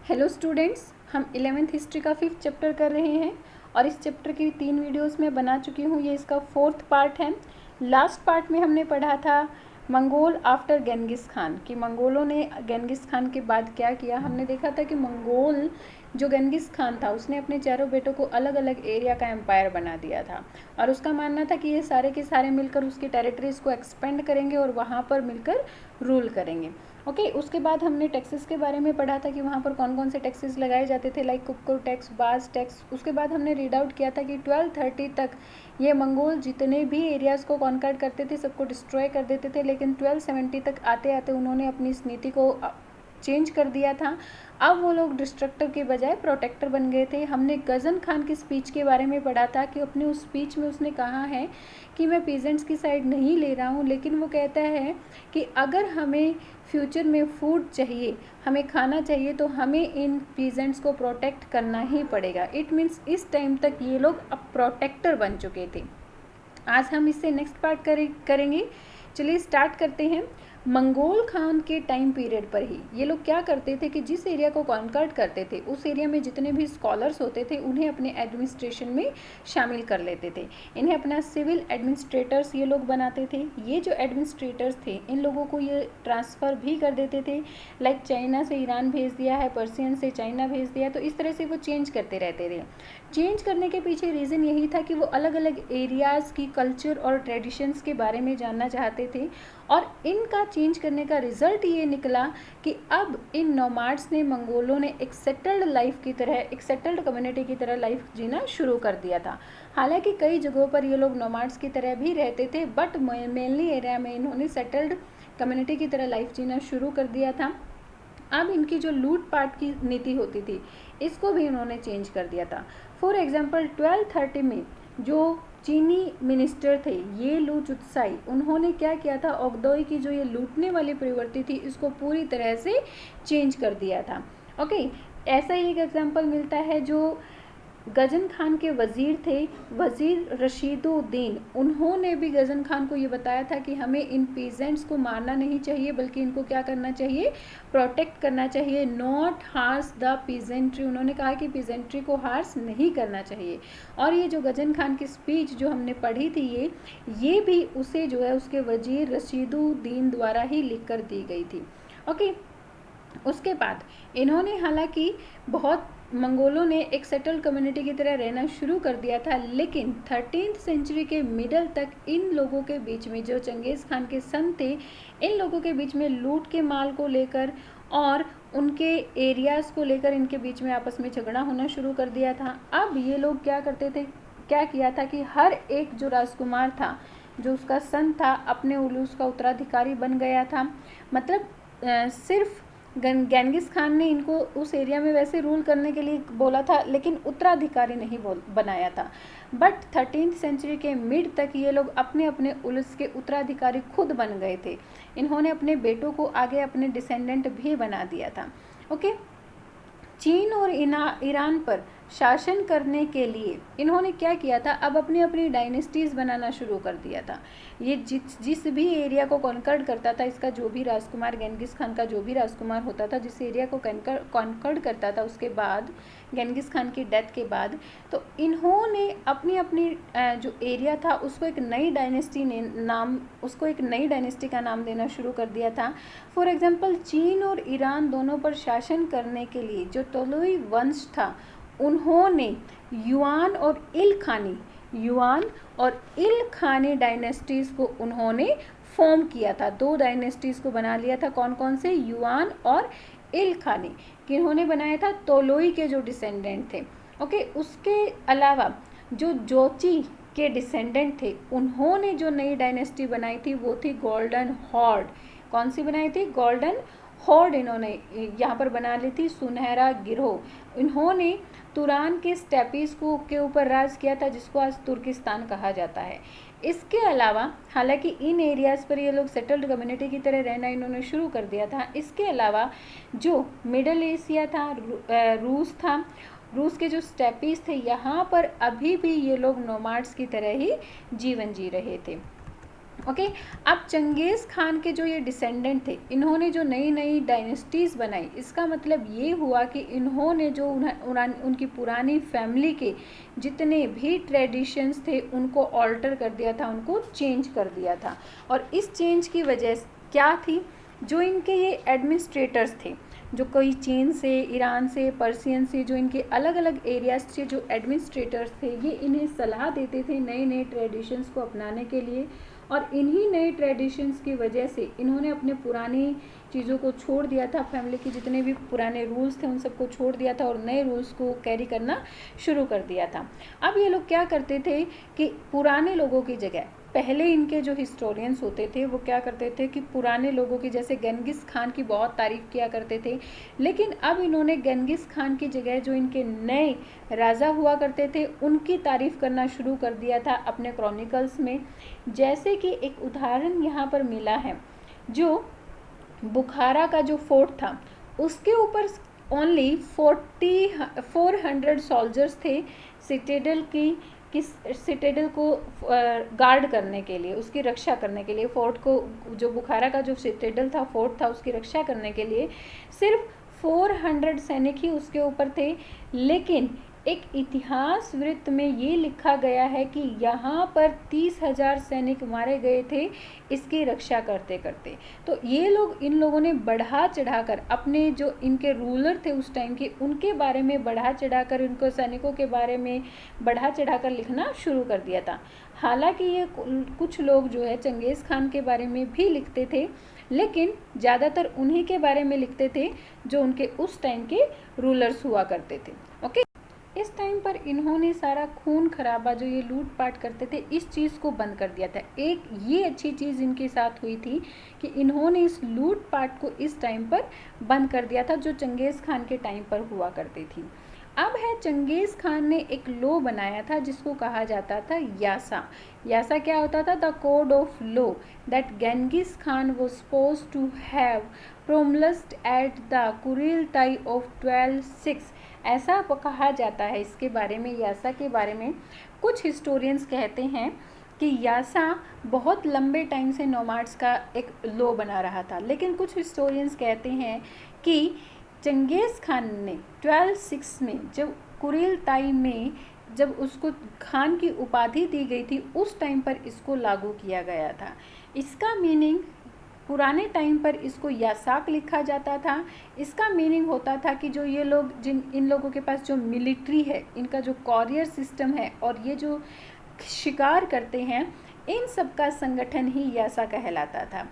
Hello students, हम 11th history का 5th chapter कर रहे हैं और इस चैप्टर की 3 वीडियोस में बना चुकी हूँ। ये इसका 4th पार्ट है। लास्ट पार्ट में हमने पढ़ा था मंगोल आफ्टर गेंगिस खान कि मंगोलों ने गेंगिस खान के बाद क्या किया। हमने देखा था कि मंगोल जो गेंगिस खान था उसने अपने चारों बेटों को अलग अलग एरिया का एम्पायर बना दिया था और उसका मानना था कि ये सारे के सारे मिलकर उसकी टेरिटरीज को एक्सपेंड करेंगे और वहाँ पर मिलकर रूल करेंगे। ओके उसके बाद हमने टैक्सेस के बारे में पढ़ा था कि वहाँ पर कौन कौन से टैक्सेस लगाए जाते थे, लाइक कुक्कुर टैक्स, बाज टैक्स। उसके बाद हमने रीड आउट किया था कि 1230 तक ये मंगोल जितने भी एरियाज़ को कॉन्कर करते थे सबको डिस्ट्रॉय कर देते थे, लेकिन 1270 तक आते आते उन्होंने अपनी इस नीति को चेंज कर दिया था। अब वो लोग डिस्ट्रक्टर के बजाय प्रोटेक्टर बन गए थे। हमने गजन खान की स्पीच के बारे में पढ़ा था कि अपने उस स्पीच में उसने कहा है कि मैं पीजेंट्स की साइड नहीं ले रहा हूँ, लेकिन वो कहता है कि अगर हमें फ्यूचर में फूड चाहिए, हमें खाना चाहिए, तो हमें इन पीजेंट्स को प्रोटेक्ट करना ही पड़ेगा। इट मीन्स इस टाइम तक ये लोग अब प्रोटेक्टर बन चुके थे। आज हम इससे नेक्स्ट पार्ट करेंगे। चलिए स्टार्ट करते हैं। मंगोल खान के टाइम पीरियड पर ही ये लोग क्या करते थे कि जिस एरिया को कॉन्कर्ट करते थे उस एरिया में जितने भी स्कॉलर्स होते थे उन्हें अपने एडमिनिस्ट्रेशन में शामिल कर लेते थे। इन्हें अपना सिविल एडमिनिस्ट्रेटर्स ये लोग बनाते थे। ये जो एडमिनिस्ट्रेटर्स थे इन लोगों को ये ट्रांसफ़र भी कर देते थे, लाइक चाइना से ईरान भेज दिया है, पर्सियन से चाइना भेज दिया, तो इस तरह से वो चेंज करते रहते थे। चेंज करने के पीछे रीज़न यही था कि वो अलग अलग एरियाज़ की कल्चर और ट्रेडिशंस के बारे में जानना चाहते थे और इनका चेंज करने का रिज़ल्ट ये निकला कि अब इन नोमाड्स ने, मंगोलों ने एक सेटल्ड लाइफ की तरह, एक सेटल्ड कम्युनिटी की तरह लाइफ जीना शुरू कर दिया था। हालांकि कई जगहों पर ये लोग नोमाड्स की तरह भी रहते थे, बट मेनली एरिया में इन्होंने सेटल्ड कम्युनिटी की तरह लाइफ जीना शुरू कर दिया था। अब इनकी जो लूट पाट की नीति होती थी इसको भी इन्होंने चेंज कर दिया था। फॉर एग्जाम्पल 1230 में जो चीनी मिनिस्टर थे ये लू चुत्साई, उन्होंने क्या किया था, ओगदोई की जो ये लूटने वाली प्रवृत्ति थी इसको पूरी तरह से चेंज कर दिया था। ओके, ऐसा ही एक एग्जाम्पल मिलता है जो गजन खान के वज़ीर थे, वज़ीर रशीदुद्दीन। उन्होंने भी गजन खान को ये बताया था कि हमें इन पीजेंट्स को मारना नहीं चाहिए, बल्कि इनको क्या करना चाहिए, प्रोटेक्ट करना चाहिए, नॉट हार्स द पीजेंट्री। उन्होंने कहा कि पीजेंट्री को हार्स नहीं करना चाहिए। और ये जो गजन खान की स्पीच जो हमने पढ़ी थी ये भी उसे जो है उसके वज़ीर रशीदुद्दीन द्वारा ही लिख कर दी गई थी। ओके, उसके बाद इन्होंने हालांकि बहुत मंगोलों ने एक सेटल्ड कम्युनिटी की तरह रहना शुरू कर दिया था, लेकिन 13th सेंचुरी के मिडल तक इन लोगों के बीच में, जो चंगेज़ खान के सन थे, इन लोगों के बीच में लूट के माल को लेकर और उनके एरियाज़ को लेकर इनके बीच में आपस में झगड़ा होना शुरू कर दिया था। अब ये लोग क्या करते थे, क्या किया था कि हर एक जो राजकुमार था, जो उसका सन था, अपने उलूस का उत्तराधिकारी बन गया था। मतलब सिर्फ गेंगिस खान ने इनको उस एरिया में वैसे रूल करने के लिए बोला था, लेकिन उत्तराधिकारी नहीं बनाया था। बट 13th सेंचुरी के मिड तक ये लोग अपने अपने उलूस के उत्तराधिकारी खुद बन गए थे। इन्होंने अपने बेटों को आगे अपने डिसेंडेंट भी बना दिया था। ओके, चीन और ईरान पर शासन करने के लिए इन्होंने क्या किया था, अब अपनी अपनी डायनेस्टीज़ बनाना शुरू कर दिया था। ये जिस भी एरिया को कॉन्कर्ड करता था, इसका जो भी राजकुमार, गेंगिस खान का जो भी राजकुमार होता था, जिस एरिया को कॉन्कर्ड करता था, उसके बाद गेंगिस खान की डेथ के बाद, तो इन्होंने अपनी अपनी जो एरिया था उसको एक नई डायनेस्टी का नाम देना शुरू कर दिया था। फॉर एग्जाम्पल चीन और ईरान दोनों पर शासन करने के लिए जो तोलुई वंश था, उन्होंने युआन और इल खानी डायनेस्टीज़ को उन्होंने फॉर्म किया था। 2 डायनेस्टीज़ को बना लिया था। कौन कौन से, युआन और इल खानी, किन्होंने बनाया था, तोलोई के जो डिसेंडेंट थे। ओके, उसके अलावा जो जोची के डिसेंडेंट थे उन्होंने जो नई डायनेस्टी बनाई थी वो थी गोल्डन हॉर्ड। कौन सी बनाई थी, गोल्डन हॉर्ड। इन्होंने यहाँ पर बना ली थी, सुनहरा गिरोह। इन्होंने तुरान के स्टेपीज़ को के ऊपर राज किया था, जिसको आज तुर्किस्तान कहा जाता है। इसके अलावा हालांकि इन एरियाज़ पर ये लोग सेटल्ड कम्युनिटी की तरह रहना इन्होंने शुरू कर दिया था। इसके अलावा जो मिडल एशिया था, रूस था, रूस के जो स्टेपीज़ थे, यहाँ पर अभी भी ये लोग नोमाड्स की तरह ही जीवन जी रहे थे। ओके। अब चंगेज़ खान के जो ये डिसेंडेंट थे, इन्होंने जो नई नई डायनेस्टीज़ बनाई, इसका मतलब ये हुआ कि इन्होंने जो उनकी पुरानी फैमिली के जितने भी ट्रेडिशंस थे उनको ऑल्टर कर दिया था, उनको चेंज कर दिया था। और इस चेंज की वजह क्या थी, जो इनके ये एडमिनिस्ट्रेटर्स थे, जो कोई चीन से, ईरान से, पर्सियन से, जो इनके अलग अलग एरियाज से जो एडमिनिस्ट्रेटर्स थे, ये इन्हें सलाह देते थे नए नए ट्रेडिशंस को अपनाने के लिए। और इन्हीं नए ट्रेडिशंस की वजह से इन्होंने अपने पुरानी चीज़ों को छोड़ दिया था, फैमिली के जितने भी पुराने रूल्स थे उन सबको छोड़ दिया था और नए रूल्स को कैरी करना शुरू कर दिया था। अब ये लोग क्या करते थे कि पुराने लोगों की जगह, पहले इनके जो हिस्टोरियंस होते थे वो क्या करते थे कि पुराने लोगों की, जैसे गेंगिस खान की बहुत तारीफ़ किया करते थे, लेकिन अब इन्होंने गेंगिस खान की जगह जो इनके नए राजा हुआ करते थे उनकी तारीफ़ करना शुरू कर दिया था अपने क्रॉनिकल्स में। जैसे कि एक उदाहरण यहाँ पर मिला है, जो बुखारा का जो फोर्ट था उसके ऊपर ओनली 400 सोल्जर्स थे सिटेडल की सिटेडल को गार्ड करने के लिए, उसकी रक्षा करने के लिए, फोर्ट को, जो बुखारा का जो सिटेडल था, फोर्ट था, उसकी रक्षा करने के लिए सिर्फ 400 सैनिक ही उसके ऊपर थे। लेकिन एक इतिहास वृत्त में ये लिखा गया है कि यहाँ पर 30,000 सैनिक मारे गए थे इसकी रक्षा करते करते। तो ये लोग, इन लोगों ने बढ़ा चढ़ाकर अपने जो इनके रूलर थे उस टाइम के, उनके बारे में बढ़ा चढ़ाकर, उनको सैनिकों के बारे में बढ़ा चढ़ाकर लिखना शुरू कर दिया था। हालांकि ये कुछ लोग जो है चंगेज़ खान के बारे में भी लिखते थे, लेकिन ज़्यादातर उन्हीं के बारे में लिखते थे जो उनके उस टाइम के रूलर्स हुआ करते थे। ओके, इस टाइम पर इन्होंने सारा खून खराबा, जो ये लूट पाट करते थे, इस चीज़ को बंद कर दिया था। एक ये अच्छी चीज़ इनके साथ हुई थी कि इन्होंने इस लूट पाट को इस टाइम पर बंद कर दिया था जो चंगेज़ खान के टाइम पर हुआ करती थी। अब है, चंगेज़ खान ने एक लॉ बनाया था जिसको कहा जाता था यासा। यासा क्या होता था? The code of law that Genghis Khan was supposed to have promulgated at the kurultai of 1206। ऐसा कहा जाता है इसके बारे में, यासा के बारे में। कुछ हिस्टोरियंस कहते हैं कि यासा बहुत लंबे टाइम से नोमाड्स का एक लॉ बना रहा था, लेकिन कुछ हिस्टोरियंस कहते हैं कि चंगेज़ खान ने 1206 में, जब कुरिल ताई में जब उसको खान की उपाधि दी गई थी, उस टाइम पर इसको लागू किया गया था। इसका मीनिंग, पुराने टाइम पर इसको यासाक लिखा जाता था। इसका मीनिंग होता था कि जो ये लोग, इन लोगों के पास जो मिलिट्री है, इनका जो कॉरियर सिस्टम है और ये जो शिकार करते हैं, इन सब का संगठन ही यासा कहलाता था।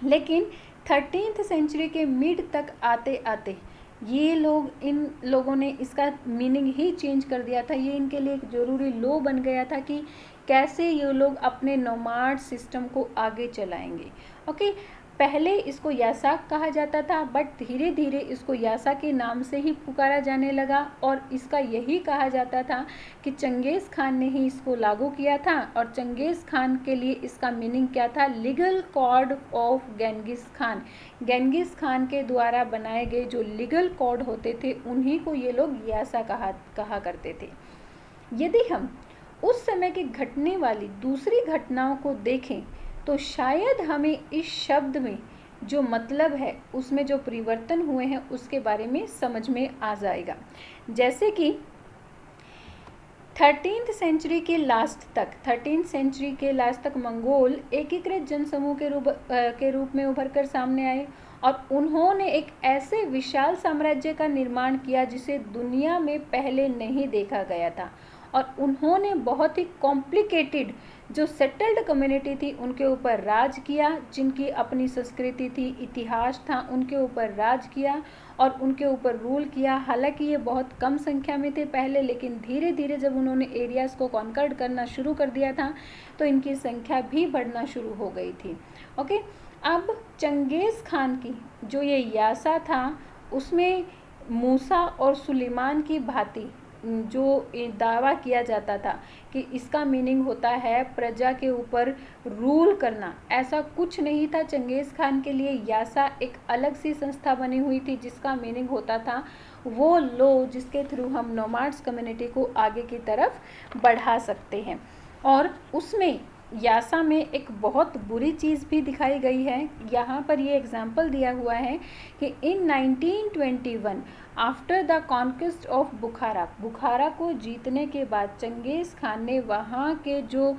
लेकिन 13th सेंचुरी के मिड तक आते आते ये लोग, इन लोगों ने इसका मीनिंग ही चेंज कर दिया था। ये इनके लिए एक ज़रूरी लॉ बन गया था कि कैसे ये लोग अपने नोमाड सिस्टम को आगे चलाएंगे। ओके, पहले इसको यासाक कहा जाता था, बट धीरे धीरे इसको यासा के नाम से ही पुकारा जाने लगा और इसका यही कहा जाता था कि चंगेज़ खान ने ही इसको लागू किया था। और चंगेज़ खान के लिए इसका मीनिंग क्या था? Legal code of Genghis Khan. Genghis Khan के द्वारा बनाए गए जो लीगल कोड होते थे उन्हीं को ये लोग यासा कहा करते थे। यदि हम उस समय के घटने वाली दूसरी घटनाओं को देखें तो शायद हमें इस शब्द में जो मतलब है, उसमें जो परिवर्तन हुए हैं, उसके बारे में समझ में आ जाएगा। जैसे कि 13th सेंचुरी के लास्ट तक मंगोल एकीकृत जनसमूह के रूप में उभर कर सामने आए और उन्होंने एक ऐसे विशाल साम्राज्य का निर्माण किया जिसे दुनिया में पहले नहीं देखा गया था। और उन्होंने बहुत ही कॉम्प्लिकेटेड जो सेटल्ड कम्युनिटी थी उनके ऊपर राज किया, जिनकी अपनी संस्कृति थी, इतिहास था, उनके ऊपर राज किया और उनके ऊपर रूल किया। हालांकि ये बहुत कम संख्या में थे पहले, लेकिन धीरे धीरे जब उन्होंने एरियाज़ को कॉन्कर्ड करना शुरू कर दिया था तो इनकी संख्या भी बढ़ना शुरू हो गई थी। ओके, अब चंगेज़ खान की जो ये यासा था उसमें मूसा और सुलेमान की भांति जो दावा किया जाता था कि इसका मीनिंग होता है प्रजा के ऊपर रूल करना, ऐसा कुछ नहीं था। चंगेज़ खान के लिए यासा एक अलग सी संस्था बनी हुई थी जिसका मीनिंग होता था वो लॉ जिसके थ्रू हम नोमाड्स कम्युनिटी को आगे की तरफ बढ़ा सकते हैं। और उसमें यासा में एक बहुत बुरी चीज़ भी दिखाई गई है। यहाँ पर ये एग्जाम्पल दिया हुआ है कि इन 1921 आफ्टर द कॉन्क्वेस्ट ऑफ बुखारा, बुखारा को जीतने के बाद चंगेज़ खान ने वहाँ के जो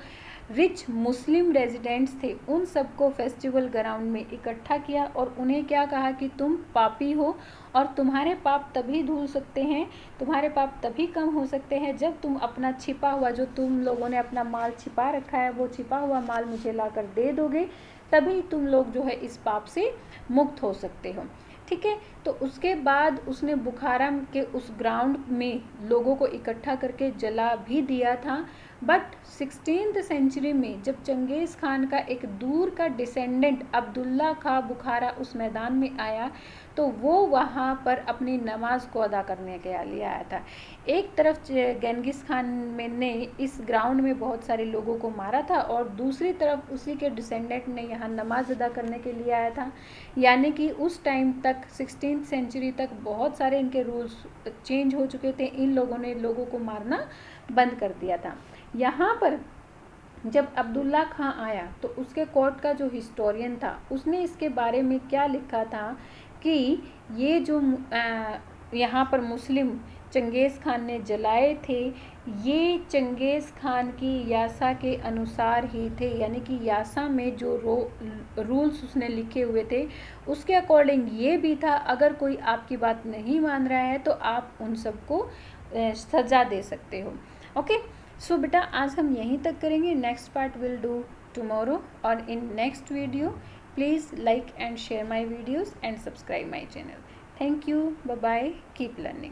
रिच मुस्लिम रेजिडेंट्स थे उन सबको फेस्टिवल ग्राउंड में इकट्ठा किया और उन्हें क्या कहा कि तुम पापी हो और तुम्हारे पाप तभी धुल सकते हैं, तुम्हारे पाप तभी कम हो सकते हैं जब तुम अपना छिपा हुआ, जो तुम लोगों ने अपना माल छिपा रखा है, वो छिपा हुआ माल मुझे लाकर दे दोगे, तभी तुम लोग जो है इस पाप से मुक्त हो सकते हो। ठीक है, तो उसके बाद उसने बुखारा के उस ग्राउंड में लोगों को इकट्ठा करके जला भी दिया था। बट 16th सेंचुरी में जब चंगेज़ खान का एक दूर का डिसेंडेंट अब्दुल्ला खां बुखारा उस मैदान में आया तो वो वहाँ पर अपनी नमाज को अदा करने के लिए आया था। एक तरफ गेंगिस खान ने इस ग्राउंड में बहुत सारे लोगों को मारा था और दूसरी तरफ उसी के डिसेंडेंट ने यहाँ नमाज अदा करने के लिए आया था। यानी कि उस टाइम तक 16th सेंचुरी तक बहुत सारे इनके रूल्स चेंज हो चुके थे, इन लोगों ने लोगों को मारना बंद कर दिया था। यहाँ पर जब अब्दुल्ला खां आया तो उसके कोर्ट का जो हिस्टोरियन था उसने इसके बारे में क्या लिखा था कि ये जो यहाँ पर मुस्लिम चंगेज़ खान ने जलाए थे ये चंगेज़ खान की यासा के अनुसार ही थे, यानी कि यासा में जो रूल्स उसने लिखे हुए थे उसके अकॉर्डिंग ये भी था। अगर कोई आपकी बात नहीं मान रहा है तो आप उन सबको सज़ा दे सकते हो। ओके, सो बेटा आज हम यहीं तक करेंगे, next part will do tomorrow. और in next video please like and share my videos and subscribe my channel. Thank you, bye bye, keep learning.